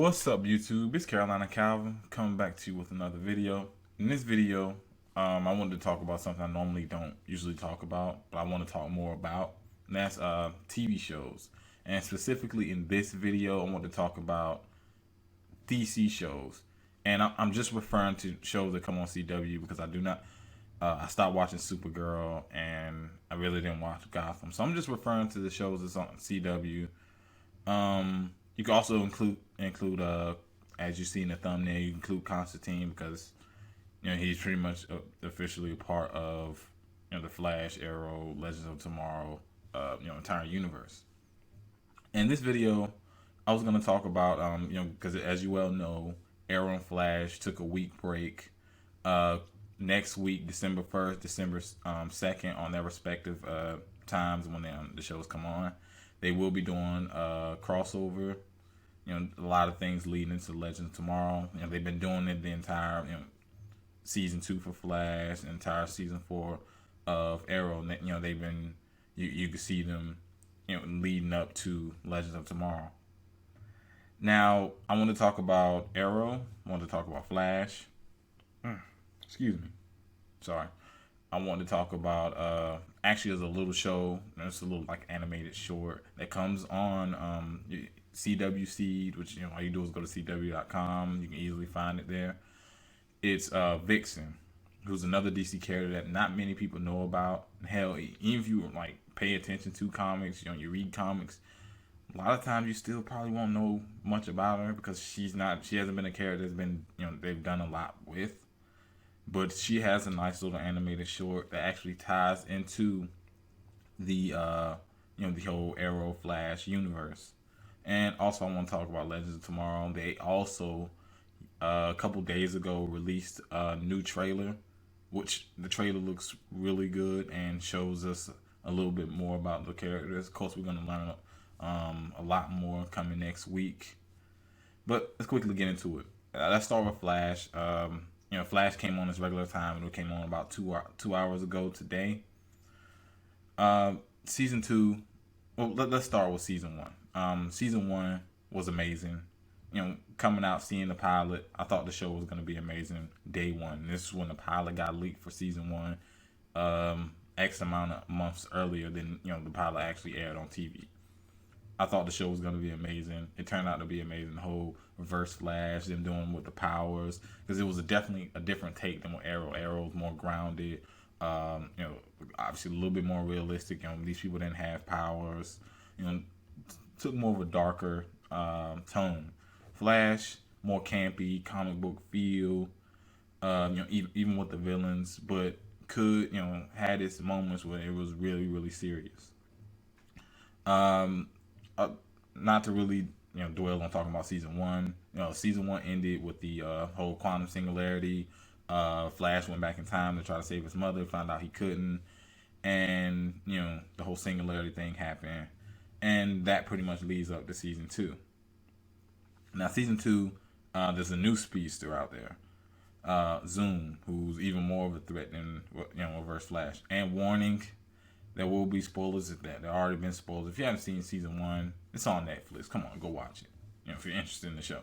What's up, YouTube? It's Carolina Calvin coming back to you with another video. In this video, I wanted to talk about something I normally don't usually talk about, but I want to talk more about, and that's TV shows. And specifically in this video, I want to talk about DC shows. And I'm just referring to shows that come on CW because I stopped watching Supergirl and I really didn't watch Gotham. So I'm just referring to the shows that's on CW. You can also include as you see in the thumbnail, you include Constantine because he's pretty much officially a part of the Flash, Arrow, Legends of Tomorrow, entire universe. In this video, I was going to talk about because as you well know, Arrow and Flash took a week break. Next week, December 1st, December 2nd, on their respective times when the shows come on, they will be doing a crossover. A lot of things leading into Legends of Tomorrow. They've been doing it the entire season 2 for Flash, entire season 4 of Arrow. They've been you can see them leading up to Legends of Tomorrow. Now I want to talk about Arrow. I want to talk about Flash. Excuse me. Sorry. I want to talk about actually there's a little show. It's a little like animated short that comes on CW Seed, which all you do is go to CW.com. You can easily find it there. It's Vixen, who's another DC character that not many people know about. Hell, even if you like pay attention to comics, you read comics, a lot of times you still probably won't know much about her because she hasn't been a character that's been they've done a lot with. But she has a nice little animated short that actually ties into the the whole Arrow Flash universe. And also I want to talk about Legends of Tomorrow. They also a couple days ago released a new trailer, which the trailer looks really good and shows us a little bit more about the characters. Of course, we're going to learn a lot more coming next week. But let's quickly get into it. Let's start with Flash. Flash came on its regular time, and it came on about 2 hours ago today. Season 2. Well, let's start with season 1. Season 1 was amazing. Coming out, seeing the pilot, I thought the show was going to be amazing day one. This is when the pilot got leaked for season 1, X amount of months earlier than the pilot actually aired on TV. I thought the show was going to be amazing. It turned out to be amazing. The whole reverse Flash, them doing with the powers, because it was definitely a different take than with Arrow. Arrow was more grounded. Obviously a little bit more realistic. These people didn't have powers. Took more of a darker tone. Flash, more campy, comic book feel. Even with the villains, but could had its moments where it was really really serious. Not to really dwell on talking about season 1. Season 1 ended with the whole quantum singularity. Flash went back in time to try to save his mother, found out he couldn't, and the whole singularity thing happened, and that pretty much leads up to season 2. Now season 2, there's a new speedster out there, Zoom, who's even more of a threat than Reverse Flash. And warning, there will be spoilers. There already been spoilers. If you haven't seen season 1, it's on Netflix. Come on, go watch it. If you're interested in the show.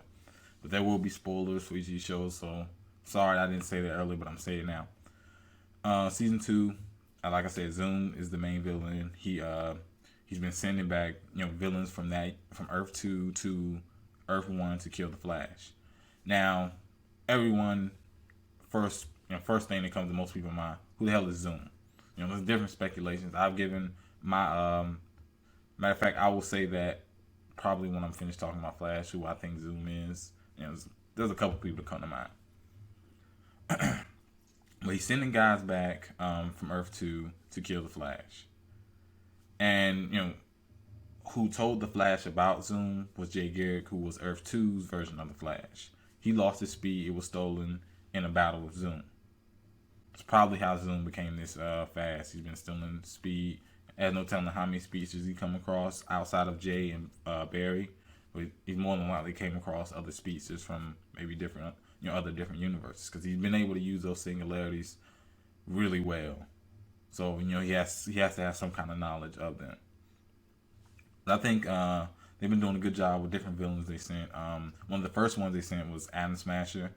But there will be spoilers for each of these shows. So sorry I didn't say that earlier, but I'm saying it now. Season 2, like I said, Zoom is the main villain. He's been sending back villains from Earth 2 to Earth 1 to kill the Flash. Now, everyone first thing that comes to most people's mind: who the hell is Zoom? There's different speculations. I've given my matter of fact, I will say that probably when I'm finished talking about Flash, who I think Zoom is. There's a couple people that come to mind. But he's sending guys back from Earth 2 to kill the Flash. And who told the Flash about Zoom was Jay Garrick, who was Earth 2's version of the Flash. He lost his speed. It was stolen in a battle with Zoom. It's probably how Zoom became this fast. He's been stealing speed. There's no telling how many speedsters he come across outside of Jay and Barry. But he more than likely came across other speedsters from maybe different, other different universes, because he's been able to use those singularities really well. So he has to have some kind of knowledge of them. I think they've been doing a good job with different villains they sent. One of the first ones they sent was Adam Smasher,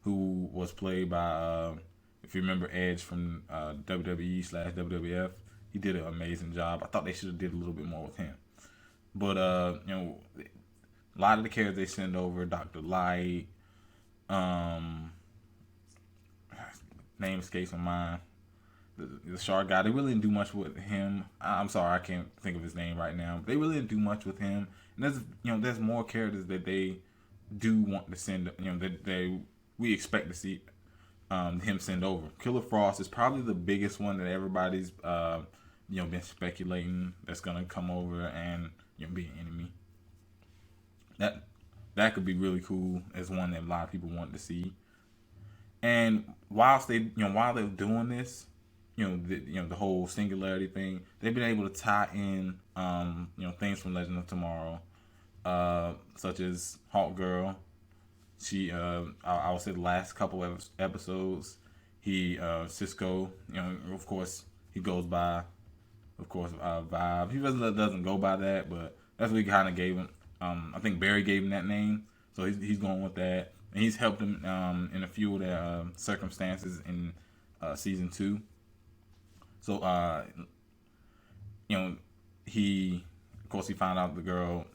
who was played by, if you remember Edge from WWE/WWF. He did an amazing job. I thought they should have did a little bit more with him. But a lot of the characters they send over, Dr. Light, name escapes my mind. The shark guy, they really didn't do much with him. I'm sorry, I can't think of his name right now. But they really didn't do much with him. And there's more characters that they do want to send. That we expect to see him send over. Killer Frost is probably the biggest one that everybody's been speculating that's gonna come over and be an enemy. That could be really cool as one that a lot of people want to see. And while they're doing this, the whole singularity thing, they've been able to tie in things from Legend of Tomorrow, such as Hawk Girl. She I would say the last couple of episodes, Cisco, of course he goes by, Vibe. He doesn't go by that, but that's what he kind of gave him. I think Barry gave him that name, so he's going with that, and he's helped him in a few of their circumstances in season 2. So he found out the girl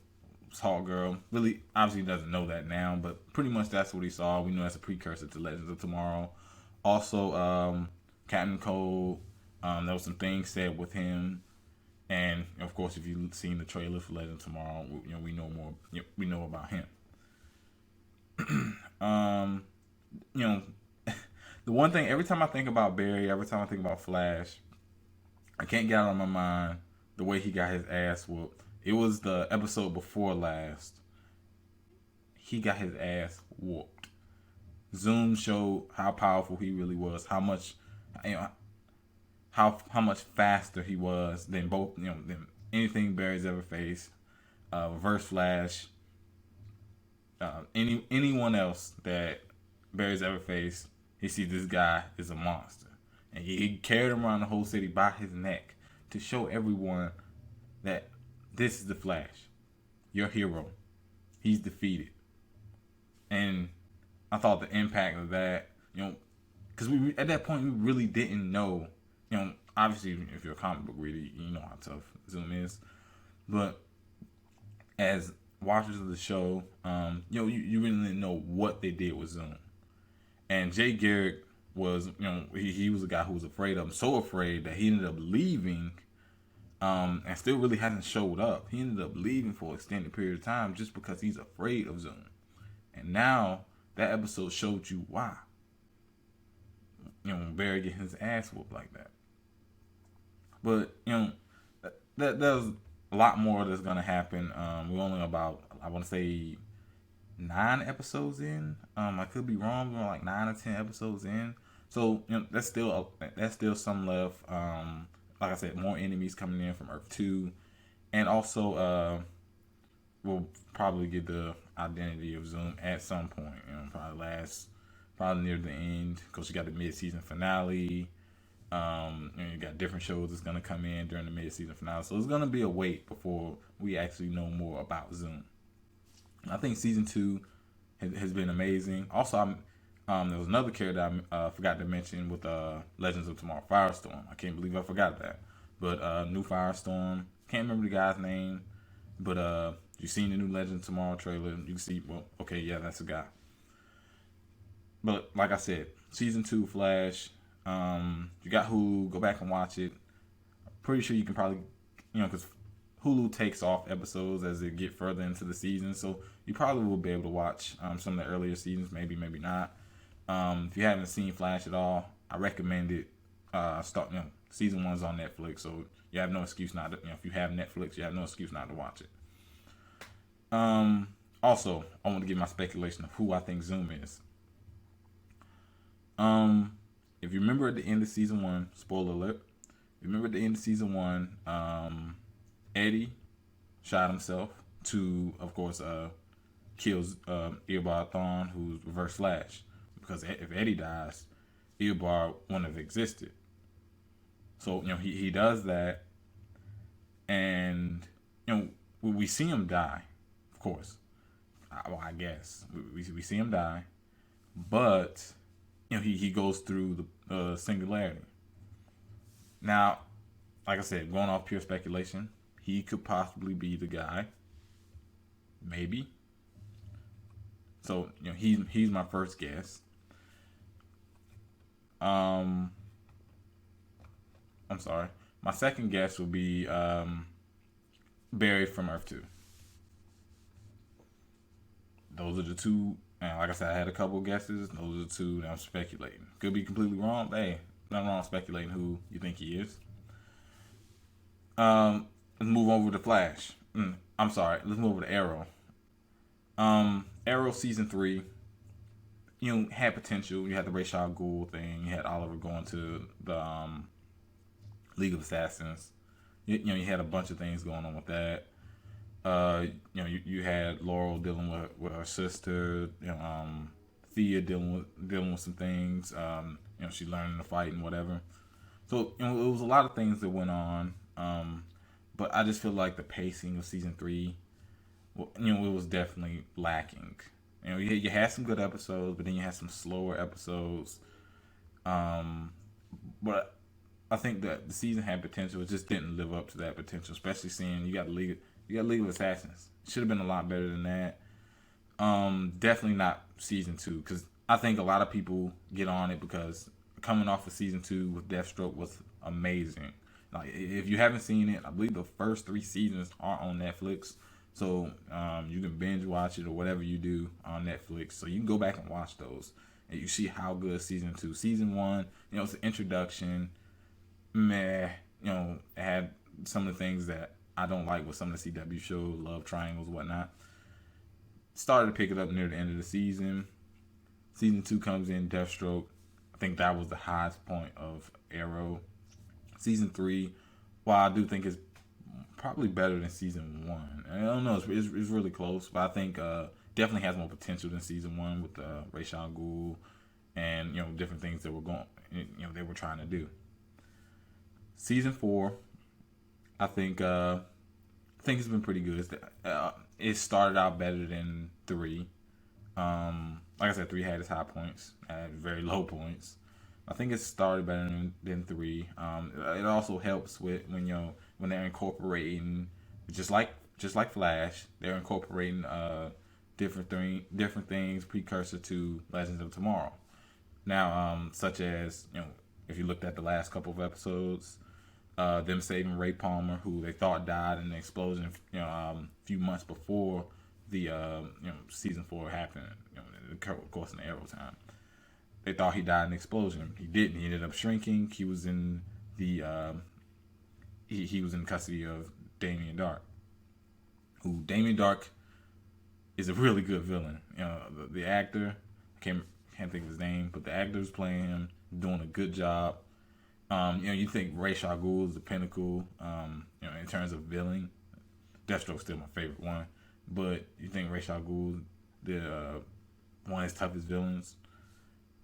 was Hawk Girl. Really, obviously, doesn't know that now, but pretty much that's what he saw. We know that's a precursor to Legends of Tomorrow. Also, Captain Cold. There was some things said with him, and of course, if you've seen the trailer for Legends of Tomorrow, we know more. We know about him. The one thing, every time I think about Barry, every time I think about Flash, I can't get out of my mind the way he got his ass whooped. It was the episode before last. He got his ass whooped. Zoom showed how powerful he really was, how much faster he was than than anything Barry's ever faced. Reverse Flash, anyone else that Barry's ever faced, he sees this guy is a monster. And he carried him around the whole city by his neck to show everyone that this is the Flash, your hero. He's defeated. And I thought the impact of that, because we at that point we really didn't know. Obviously, if you're a comic book reader, you know how tough Zoom is. But as watchers of the show, you really didn't know what they did with Zoom. And Jay Garrick was, he was a guy who was afraid of him, so afraid that he ended up leaving, and still really hasn't showed up. He ended up leaving for an extended period of time just because he's afraid of Zoom. And now that episode showed you why. Barry getting his ass whooped like that. But there's a lot more that's gonna happen. We're only about, I want to say, 9 episodes in. I could be wrong. We're like 9 or 10 episodes in. So that's still some left. Like I said, more enemies coming in from Earth 2, and also we'll probably get the identity of Zoom at some point. Probably near the end, because you got the mid-season finale. You got different shows that's gonna come in during the mid-season finale. So it's gonna be a wait before we actually know more about Zoom. I think season 2 has been amazing. Also, there was another character I forgot to mention with Legends of Tomorrow, Firestorm. I can't believe I forgot that. But new Firestorm, can't remember the guy's name. But you've seen the new Legends of Tomorrow trailer. You can see, that's a guy. But like I said, season 2 Flash. You got Hulu. Go back and watch it. I'm pretty sure you can probably, because Hulu takes off episodes as they get further into the season, so you probably will be able to watch some of the earlier seasons, maybe not. If you haven't seen Flash at all, I recommend it. Season 1's on Netflix, so you have no excuse not to. If you have Netflix, you have no excuse not to watch it. Also, I want to give my speculation of who I think Zoom is. If you remember at the end of season 1, spoiler alert. If you remember at the end of season 1, Eddie shot himself to, of course, kills Eobard Thawne, who's Reverse Flash. Because if Eddie dies, Eobard wouldn't have existed. So, he does that, and, we see him die. of course. I guess we see him die, but he goes through the singularity. Now, like I said, going off pure speculation, he could possibly be the guy. Maybe. So he's my first guess. I'm sorry. My second guess would be Barry from Earth 2. Those are the two. And like I said, I had a couple guesses. Those are the two that I'm speculating. Could be completely wrong. Hey, nothing wrong speculating who you think he is. Let's move over to Flash. I'm sorry. Let's move over to Arrow. Arrow season 3. Had potential. You had the Ra's al Ghul thing. You had Oliver going to the League of Assassins. You had a bunch of things going on with that. You had Laurel dealing with her sister. Thea dealing with some things. She learning to fight and whatever. So it was a lot of things that went on. But I just feel like the pacing of season 3, it was definitely lacking. You had some good episodes, but then you had some slower episodes. But I think that the season had potential. It just didn't live up to that potential, especially seeing you got League of Assassins. Should have been a lot better than that. Definitely not season 2, because I think a lot of people get on it because coming off of season 2 with Deathstroke was amazing. Like, if you haven't seen it, I believe the first 3 seasons are on Netflix. So you can binge watch it or whatever you do on Netflix. So you can go back and watch those. And you see how good season 2. Season 1, it's an introduction. It had some of the things that I don't like with some of the CW shows, love triangles, whatnot. Started to pick it up near the end of the season. Season 2 comes in, Deathstroke. I think that was the highest point of Arrow. Season 3, while I do think it's probably better than season 1. I don't know, it's really close, but I think definitely has more potential than season 1 with Ra's al Ghul and different things that were they were trying to do. Season 4, I think it's been pretty good. It started out better than 3. Like I said, 3 had its high points, had very low points. I think it started better than 3. It also helps with when they're incorporating, just like Flash, they're incorporating different things precursor to Legends of Tomorrow. Now, such as if you looked at the last couple of episodes, them saving Ray Palmer, who they thought died in the explosion, a few months before the season 4 happened. Of course, in the Arrow time. They thought he died in the explosion. He didn't. He ended up shrinking. He was in the he was in custody of Damien Dark. Who Damien Dark is a really good villain. The actor, I can't think of his name, but the actor who's playing him doing a good job. You think Ra's al Ghul is the pinnacle, in terms of villain. Deathstroke's still my favorite one, but you think Ra's al Ghul, the one of his toughest villains.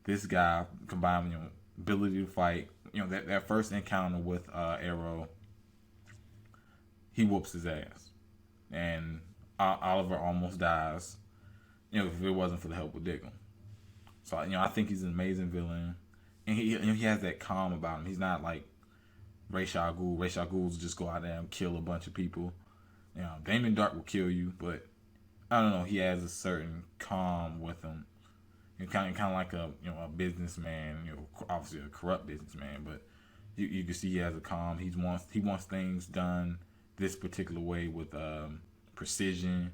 This guy combined with ability to fight. That first encounter with Arrow, he whoops his ass, and Oliver almost dies. If it wasn't for the help with Diggle. So I think he's an amazing villain, and he has that calm about him. He's not like Ra's al Ghul. Ra's al Ghul will just go out there and kill a bunch of people. Damien Dark will kill you, but I don't know. He has a certain calm with him. Kind of like a businessman, obviously a corrupt businessman, but you can see he has a calm. He wants things done this particular way with precision,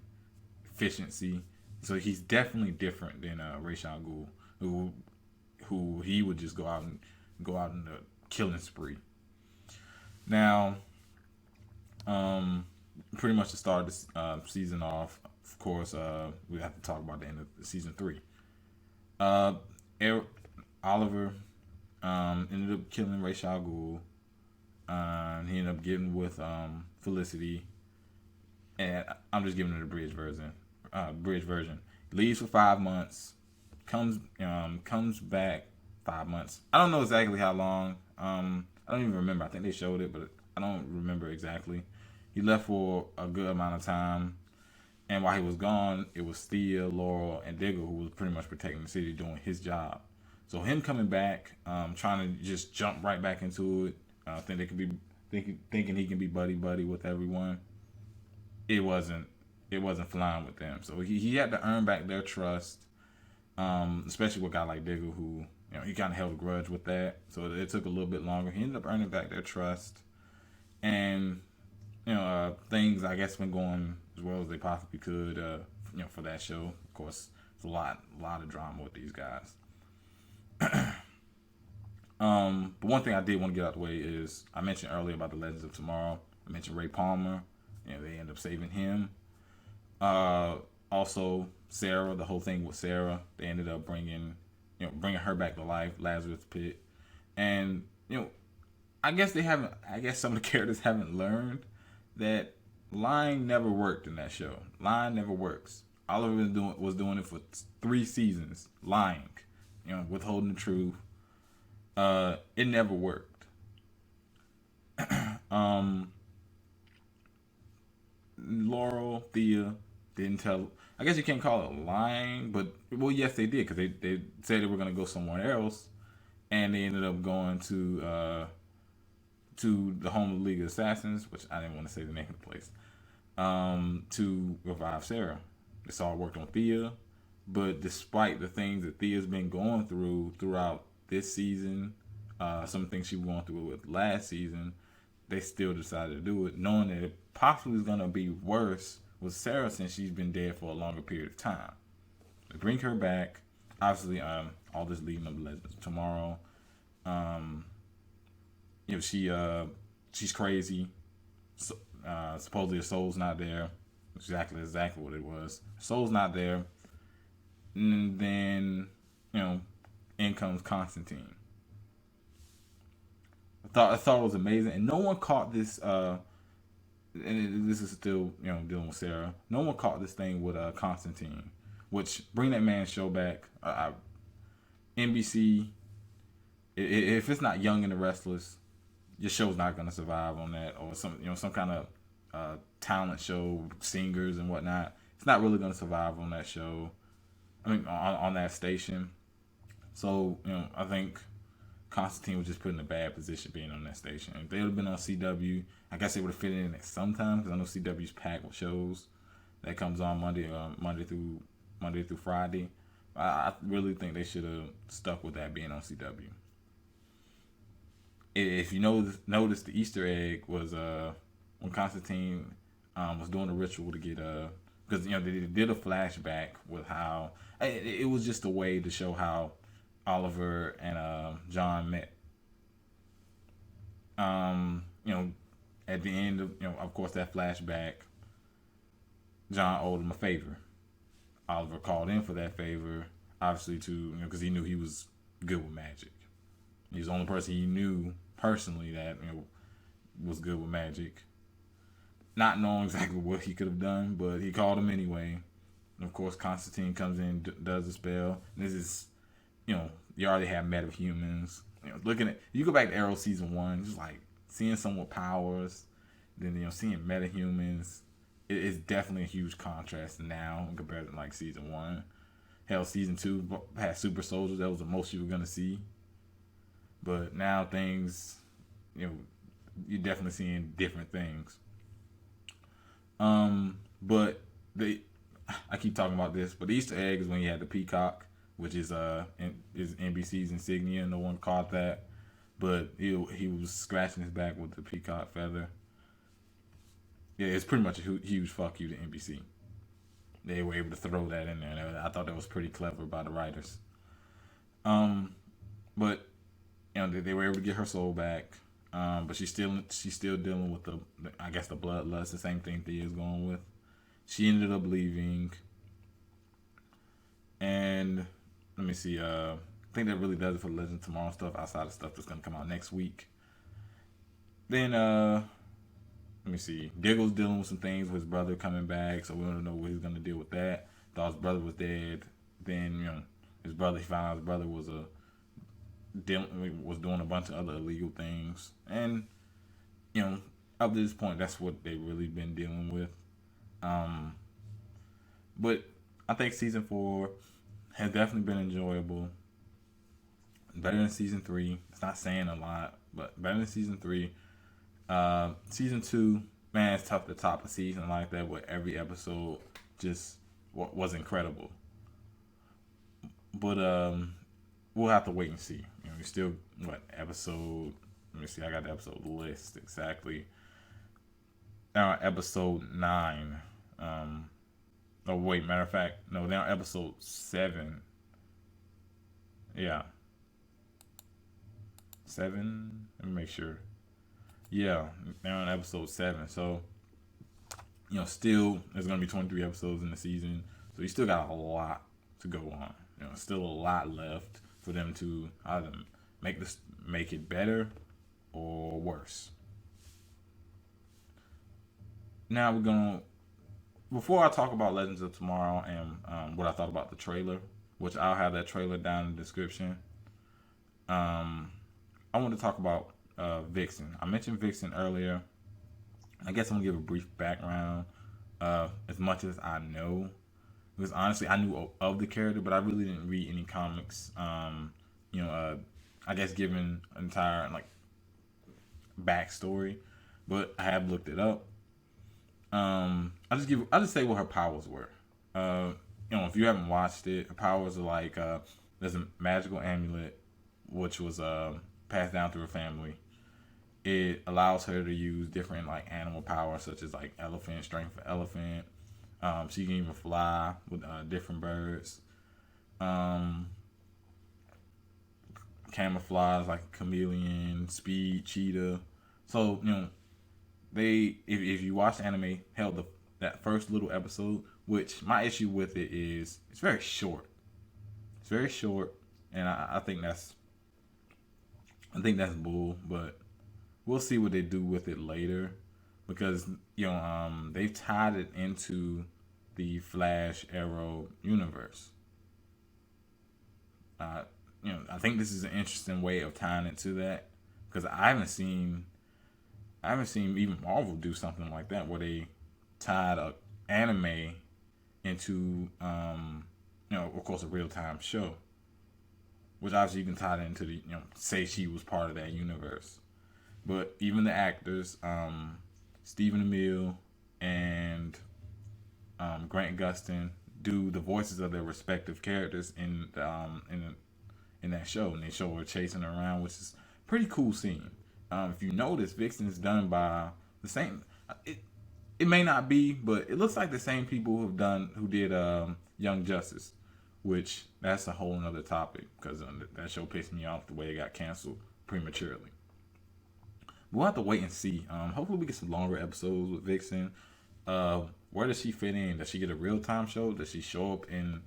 efficiency. So he's definitely different than Ra's al Ghul, who he would just go out in the killing spree. Now, pretty much to start this season off, of course, we have to talk about the end of season 3. Oliver ended up killing Ra's al Ghul. He ended up getting with Felicity, and I'm just giving it a bridge version. Leaves for 5 months, comes back 5 months. I don't know exactly how long. I don't even remember. I think they showed it, but I don't remember exactly. He left for a good amount of time, And while he was gone, it was Thea, Laurel, and Diggle who was pretty much protecting the city, doing his job. So him coming back, trying to just jump right back into it, think they could be thinking he can be buddy buddy with everyone. It wasn't flying with them. So he had to earn back their trust, especially with a guy like Diggle who he kind of held a grudge with that. So it took a little bit longer. He ended up earning back their trust, and things I guess been going as well as they possibly could. For that show, of course, it's a lot of drama with these guys. But one thing I did want to get out of the way is I mentioned earlier about the Legends of Tomorrow. I mentioned Ray Palmer. They end up saving him. Also Sarah, the whole thing with Sarah, they ended up bringing her back to life, Lazarus Pit, and I guess some of the characters haven't learned that lying never worked in that show. Lying never works. Oliver was doing it for 3 seasons, lying, withholding the truth. It never worked. Laurel, Thea didn't tell. I guess you can't call it lying, but yes, they did because they said they were gonna go somewhere else, and they ended up going to the home of the League of Assassins, which I didn't want to say the name of the place, to revive Sarah. This all worked on Thea, but despite the things that Thea's been going throughout this season, some things she was going through with last season, they still decided to do it, knowing that it possibly is going to be worse with Sarah since she's been dead for a longer period of time. They bring her back. Obviously, all this leading up to Legends Tomorrow. She's crazy. So, supposedly her soul's not there. Exactly what it was. Her soul's not there. And then, in comes Constantine. I thought it was amazing, and no one caught this. And this is still dealing with Sarah. No one caught this thing with Constantine, which bring that man's show back. NBC, if it's not Young and the Restless, your show's not gonna survive on that, or some kind of talent show, singers and whatnot. It's not really gonna survive on that show. I mean, on that station. So I think Constantine was just put in a bad position being on that station. If they would have been on CW, I guess they would have fit in it sometime because I know CW's packed with shows that comes on Monday through Friday. I really think they should have stuck with that being on CW. If you notice the Easter egg was when Constantine was doing a ritual to get because they did a flashback with how it was just a way to show how Oliver and John met. At the end of course, that flashback, John owed him a favor. Oliver called in for that favor, obviously because he knew he was good with magic. He was the only person he knew personally that was good with magic. Not knowing exactly what he could have done, but he called him anyway. And of course, Constantine comes in, does the spell. And this is, you already have metahumans. You go back to Arrow season 1, just like seeing someone with powers, then seeing metahumans. It's definitely a huge contrast now compared to like season 1. Hell, season 2 had super soldiers. That was the most you were gonna see. But now things, you're definitely seeing different things. But I keep talking about this, but the Easter egg is when you had the peacock, which is NBC's insignia. No one caught that, but he was scratching his back with the peacock feather. Yeah, it's pretty much a huge fuck you to NBC. They were able to throw that in there, and I thought that was pretty clever by the writers. But they were able to get her soul back. But she's still dealing with the bloodlust, the same thing Thea's going with. She ended up leaving, and let me see. I think that really does it for the Legend of Tomorrow stuff. Outside of stuff that's gonna come out next week. Then let me see. Diggle's dealing with some things with his brother coming back, so we don't know what he's gonna deal with that. Thought his brother was dead. Then he found out his brother was doing a bunch of other illegal things, and up to this point, that's what they really been dealing with. But I think season 4 has definitely been enjoyable. Better than season 3. It's not saying a lot, but better than season 3. Season 2, man, it's tough to top a season like that where every episode just was incredible. But we'll have to wait and see. We still episode? Let me see. I got the episode list exactly. Now episode 9. Oh wait, matter of fact, no, they're on episode 7. Yeah, 7. Let me make sure. Yeah, they're on episode 7. So still there's gonna be 23 episodes in the season. So you still got a lot to go on. Still a lot left for them to either make it better or worse. Now before I talk about Legends of Tomorrow and what I thought about the trailer, which I'll have that trailer down in the description. I want to talk about Vixen. I mentioned Vixen earlier. I guess I'm gonna give a brief background. As much as I know, because honestly, I knew of the character, but I really didn't read any comics. I guess given an entire backstory, but I have looked it up. I just say what her powers were. If you haven't watched it, her powers are like there's a magical amulet which was passed down through her family. It allows her to use different animal powers such as elephant strength for elephant. She can even fly with different birds. Camouflage like chameleon, speed, cheetah. So if you watch the anime, hell, that first little episode, which my issue with it is it's very short. It's very short, and I think that's bull. But we'll see what they do with it later, because they've tied it into the Flash Arrow universe. I think this is an interesting way of tying it to that, because I haven't seen even Marvel do something like that where they tied a anime into of course a real time show, which obviously you can tie it into the say she was part of that universe. But even the actors, Stephen Amell and Grant Gustin, do the voices of their respective characters in that show, and they show her chasing her around, which is a pretty cool scene. If you notice, Vixen is done by the same. It may not be, but it looks like the same people who did Young Justice, which that's a whole nother topic, because that show pissed me off the way it got canceled prematurely. We'll have to wait and see. Hopefully we get some longer episodes with Vixen. Where does she fit in? Does she get a real time show? Does she show up in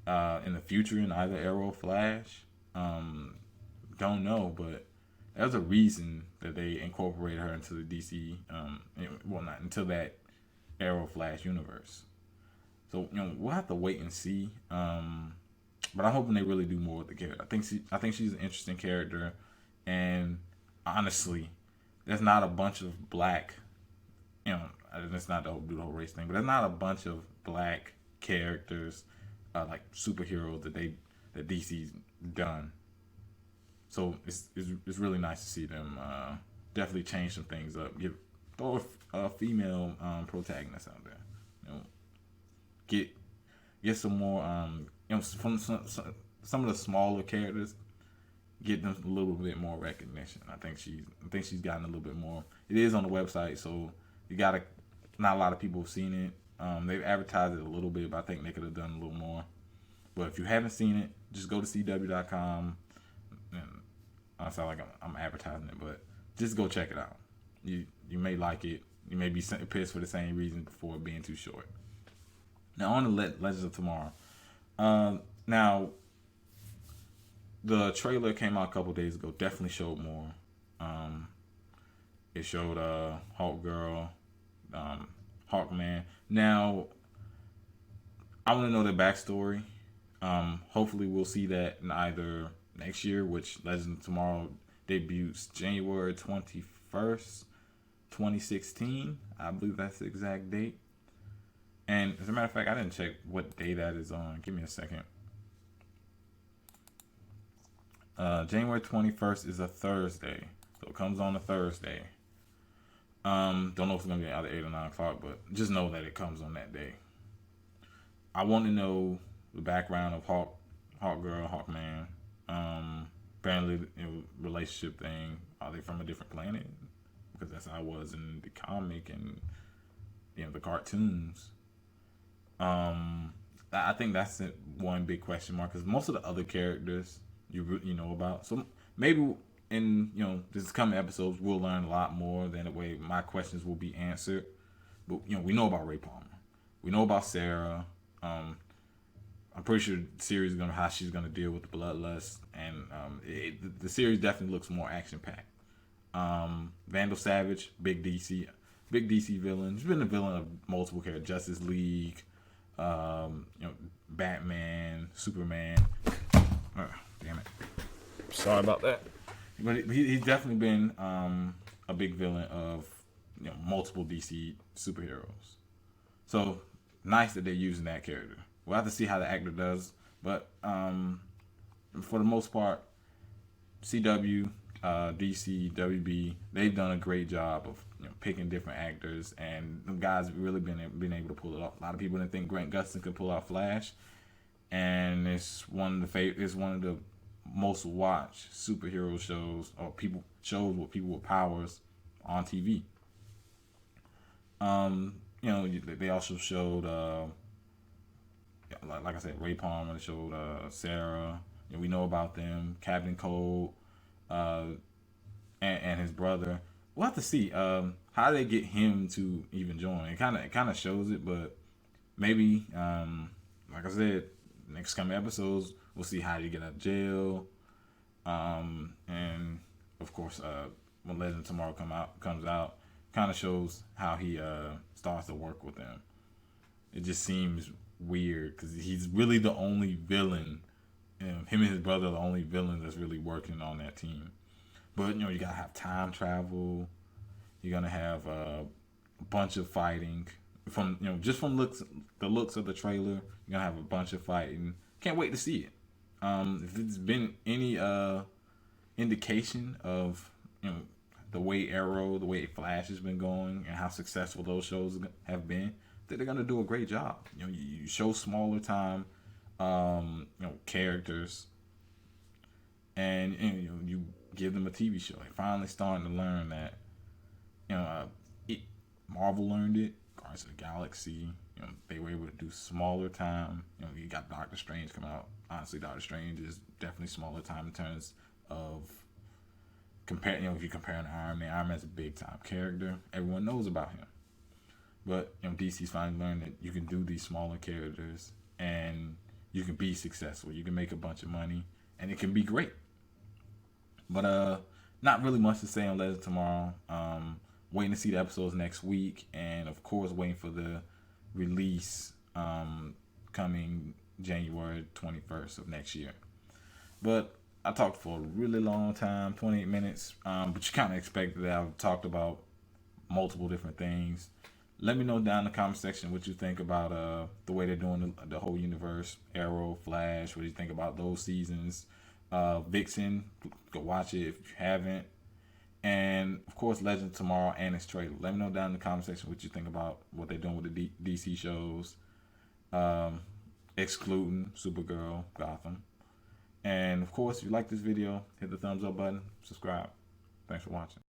the future in either Arrow or Flash? Don't know, but there's a reason that they incorporate her into the DC, not into that Arrow Flash universe. So we'll have to wait and see. But I'm hoping they really do more with the character. I think she's an interesting character, and honestly, there's not a bunch of black, it's not to do the whole race thing, but there's not a bunch of black characters like superheroes that DC's done. So it's really nice to see them definitely change some things up. Throw a female protagonist out there. Get some more from some of the smaller characters. Get them a little bit more recognition. I think she's gotten a little bit more. It is on the website, so not a lot of people have seen it. They've advertised it a little bit, but I think they could have done a little more. But if you haven't seen it, just go to CW.com. And I sound like I'm advertising it, but just go check it out. You may like it. You may be pissed for the same reason for it being too short. Now on to Legends of Tomorrow. Now the trailer came out a couple days ago. Definitely showed more. It showed Hawk Girl, Hawkman. Now I want to know their backstory. Hopefully we'll see that in either next year, which Legends of Tomorrow debuts January 21st, 2016. I believe that's the exact date. And as a matter of fact, I didn't check what day that is on. Give me a second. January 21st is a Thursday, so it comes on a Thursday. Don't know if it's gonna be either 8 or 9 o'clock, but just know that it comes on that day. I want to know the background of Hawk Girl, Hawkman. Apparently, relationship thing. Are they from a different planet? Because that's how I was in the comic and the cartoons. I think that's one big question mark because most of the other characters you know about. So maybe in this coming episodes we'll learn a lot more. Than the way my questions will be answered. But we know about Ray Palmer. We know about Sarah. I'm pretty sure the series is how she's gonna deal with the bloodlust, and the series definitely looks more action packed. Vandal Savage, big DC villain. He's been a villain of multiple characters: Justice League, Batman, Superman. Damn it! Sorry about that. But he's definitely been a big villain of multiple DC superheroes. So nice that they're using that character. We'll have to see how the actor does, but for the most part, CW, DC, WB, they've done a great job of picking different actors, and the guys really been able to pull it off. A lot of people didn't think Grant Gustin could pull out Flash, and it's one of the most watched superhero shows or shows with people with powers on TV. They also showed. Like I said, Ray Palmer showed Sarah. We know about them. Captain Cold, and his brother. We'll have to see how they get him to even join. It kind of shows it, but maybe like I said, next coming episodes we'll see how he get out of jail. And of course, when Legend Tomorrow comes out, kind of shows how he starts to work with them. It just seems weird because he's really the only villain. Him and his brother are the only villains that's really working on that team. But you gotta have time travel. You're gonna have a bunch of fighting. From the looks of the trailer, you're gonna have a bunch of fighting. Can't wait to see it. If it's been any indication of the way Arrow, the way Flash has been going, and how successful those shows have been, that they're gonna do a great job. You show smaller time, characters, and you give them a TV show. They're finally starting to learn that. Marvel learned it. Guardians of the Galaxy. They were able to do smaller time. You got Doctor Strange coming out. Honestly, Doctor Strange is definitely smaller time in terms of compare. If you compare an Iron Man's a big time character. Everyone knows about him. But DC's finally learned that you can do these smaller characters and you can be successful. You can make a bunch of money and it can be great. But not really much to say on Legends Tomorrow. Waiting to see the episodes next week, and of course waiting for the release coming January 21st of next year. But I talked for a really long time, 28 minutes. But you kind of expected that I've talked about multiple different things. Let me know down in the comment section what you think about the way they're doing the whole universe. Arrow, Flash, what do you think about those seasons? Vixen, go watch it if you haven't. And of course, Legend Tomorrow and its trailer. Let me know down in the comment section what you think about what they're doing with the DC shows, excluding Supergirl, Gotham. And of course, if you like this video, hit the thumbs up button, subscribe. Thanks for watching.